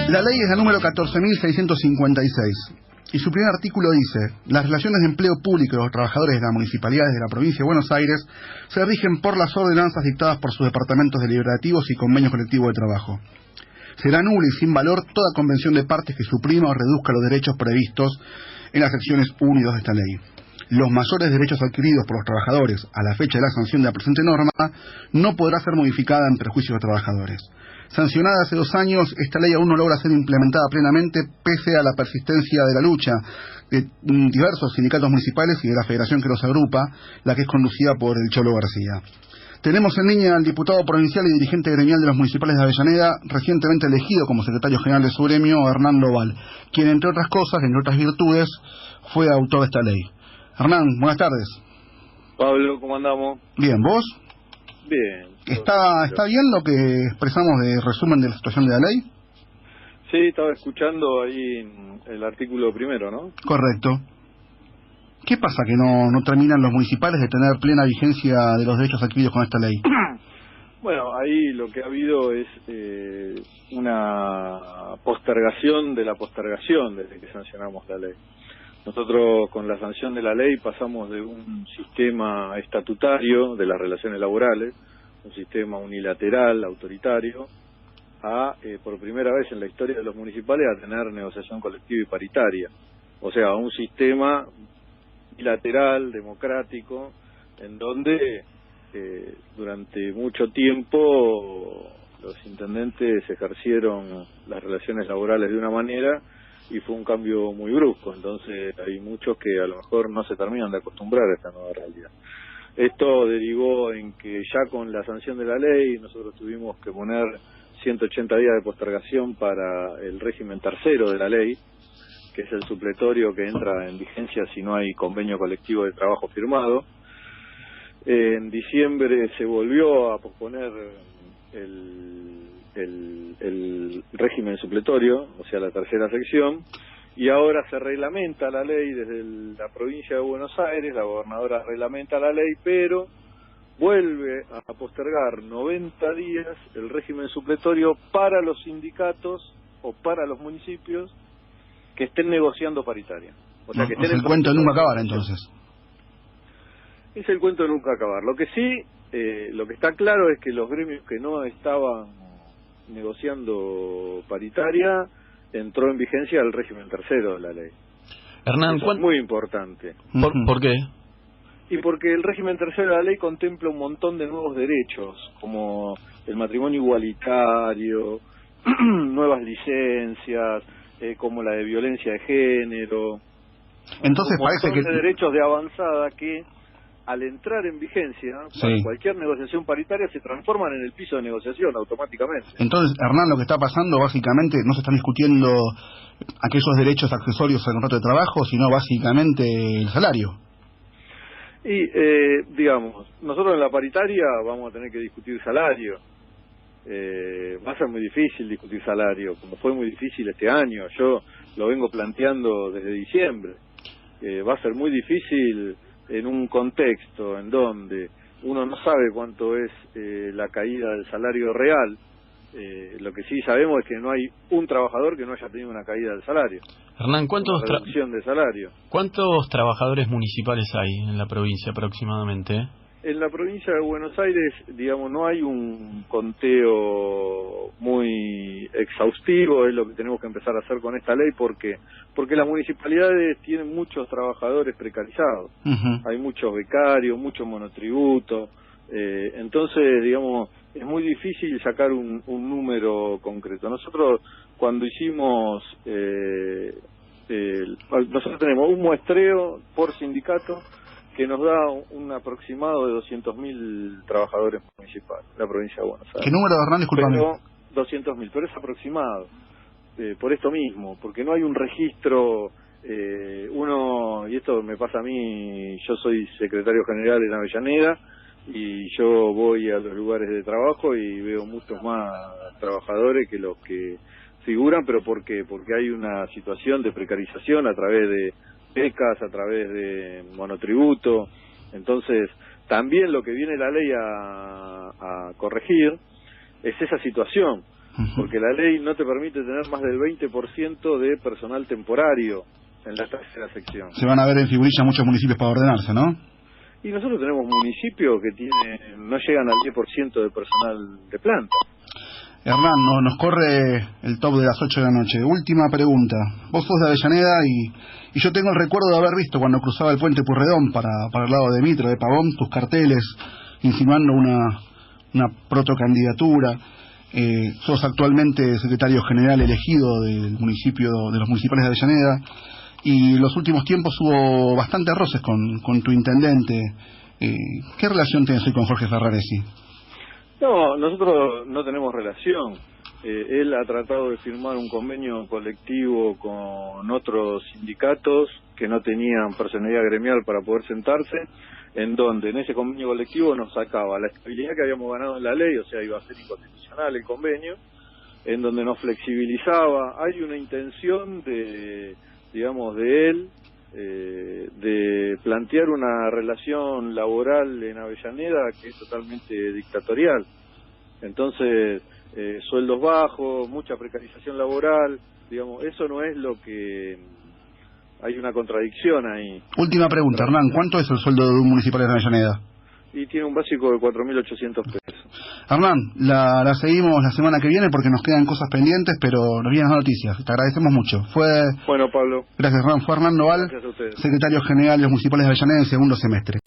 La ley es la número 14.656 y su primer artículo dice: las relaciones de empleo público de los trabajadores de las municipalidades de la provincia de Buenos Aires se rigen por las ordenanzas dictadas por sus departamentos deliberativos y convenios colectivos de trabajo. Será nula y sin valor toda convención de partes que suprima o reduzca los derechos previstos en las secciones 1 y 2 de esta ley. Los mayores derechos adquiridos por los trabajadores a la fecha de la sanción de la presente norma no podrá ser modificada en perjuicio de los trabajadores. Sancionada hace 2 años, esta ley aún no logra ser implementada plenamente pese a la persistencia de la lucha de diversos sindicatos municipales y de la federación que los agrupa, la que es conducida por el Cholo García. Tenemos en línea al diputado provincial y dirigente gremial de los municipales de Avellaneda, recientemente elegido como secretario general de su gremio, Hernán Val, quien entre otras cosas, entre otras virtudes, fue autor de esta ley. Hernán, buenas tardes. Pablo, ¿cómo andamos? Bien, ¿vos? Bien. ¿Está bien lo que expresamos de resumen de la situación de la ley? Sí, estaba escuchando ahí el artículo primero, ¿no? Correcto. ¿Qué pasa que no terminan los municipales de tener plena vigencia de los derechos adquiridos con esta ley? Bueno, ahí lo que ha habido es una postergación de la postergación desde que sancionamos la ley. Nosotros con la sanción de la ley pasamos de un sistema estatutario de las relaciones laborales, un sistema unilateral, autoritario, a por primera vez en la historia de los municipales a tener negociación colectiva y paritaria. O sea, un sistema bilateral, democrático, en donde durante mucho tiempo los intendentes ejercieron las relaciones laborales de una manera y fue un cambio muy brusco. Entonces hay muchos que a lo mejor no se terminan de acostumbrar a esta nueva realidad. Esto derivó en que ya con la sanción de la ley nosotros tuvimos que poner 180 días de postergación para el régimen tercero de la ley, que es el supletorio que entra en vigencia si no hay convenio colectivo de trabajo firmado. En diciembre se volvió a posponer el régimen supletorio, o sea, la tercera sección, y ahora se reglamenta la ley desde la provincia de Buenos Aires, la gobernadora reglamenta la ley, pero vuelve a postergar 90 días el régimen supletorio para los sindicatos o para los municipios que estén negociando paritaria. O sea, que estén el cuento de nunca acabar, entonces. Es el cuento de nunca acabar. Lo que sí, lo que está claro es que los gremios que no estaban negociando paritaria, entró en vigencia el régimen tercero de la ley. Hernán, eso es muy importante. ¿Por qué? Y porque el régimen tercero de la ley contempla un montón de nuevos derechos, como el matrimonio igualitario, nuevas licencias, como la de violencia de género. Entonces parece que de derechos de avanzada que al entrar en vigencia, sí, para cualquier negociación paritaria se transforman en el piso de negociación automáticamente. Entonces, Hernán, lo que está pasando básicamente no se están discutiendo aquellos derechos accesorios al contrato de trabajo, sino básicamente el salario. Y, digamos, nosotros en la paritaria vamos a tener que discutir salario. Va a ser muy difícil discutir salario, como fue muy difícil este año. Yo lo vengo planteando desde diciembre. Va a ser muy difícil en un contexto en donde uno no sabe cuánto es la caída del salario real. Lo que sí sabemos es que no hay un trabajador que no haya tenido una caída del salario. Hernán, reducción de salario. ¿Cuántos trabajadores municipales hay en la provincia aproximadamente? En la provincia de Buenos Aires, digamos, no hay un conteo muy exhaustivo, es lo que tenemos que empezar a hacer con esta ley, porque las municipalidades tienen muchos trabajadores precarizados, hay muchos becarios, mucho monotributo, entonces, digamos, es muy difícil sacar un número concreto. Nosotros, cuando hicimos, nosotros tenemos un muestreo por sindicato, que nos da un aproximado de 200.000 trabajadores municipales, la provincia de Buenos Aires. ¿Qué número, Hernán? Disculpame. 200.000, pero es aproximado, por esto mismo, porque no hay un registro, y esto me pasa a mí, yo soy secretario general en Avellaneda, y yo voy a los lugares de trabajo y veo muchos más trabajadores que los que figuran, pero porque hay una situación de precarización a través de becas, a través de monotributo. Entonces También lo que viene la ley a corregir es esa situación, porque la ley no te permite tener más del 20% de personal temporario en la tercera sección. Se van a ver en figurilla muchos municipios para ordenarse, ¿no? Y nosotros tenemos municipios que no llegan al 10% de personal de planta. Hernán, nos corre el top de las 8 de la noche. Última pregunta. Vos sos de Avellaneda y yo tengo el recuerdo de haber visto cuando cruzaba el puente Purredón para el lado de Mitro, de Pavón, tus carteles insinuando una protocandidatura. Sos actualmente secretario general elegido del municipio, de los municipales de Avellaneda, y en los últimos tiempos hubo bastantes roces con tu intendente. ¿Qué relación tenés hoy con Jorge Ferraresi? No, nosotros no tenemos relación. Él ha tratado de firmar un convenio colectivo con otros sindicatos que no tenían personalidad gremial para poder sentarse, en donde en ese convenio colectivo nos sacaba la estabilidad que habíamos ganado en la ley, o sea, iba a ser inconstitucional el convenio, en donde nos flexibilizaba. Hay una intención de él, de plantear una relación laboral en Avellaneda que es totalmente dictatorial. Entonces, sueldos bajos, mucha precarización laboral, eso no es lo que... Hay una contradicción ahí. Última pregunta, Hernán, ¿cuánto es el sueldo de un municipal de Avellaneda? Y tiene un básico de 4.800 pesos. Hernán, la seguimos la semana que viene porque nos quedan cosas pendientes, pero nos vienen las noticias. Te agradecemos mucho. Bueno, Pablo. Gracias, Hernán. Fue Hernán Noval, Gracias a ustedes. secretario general de los municipales de Avellaneda en segundo semestre.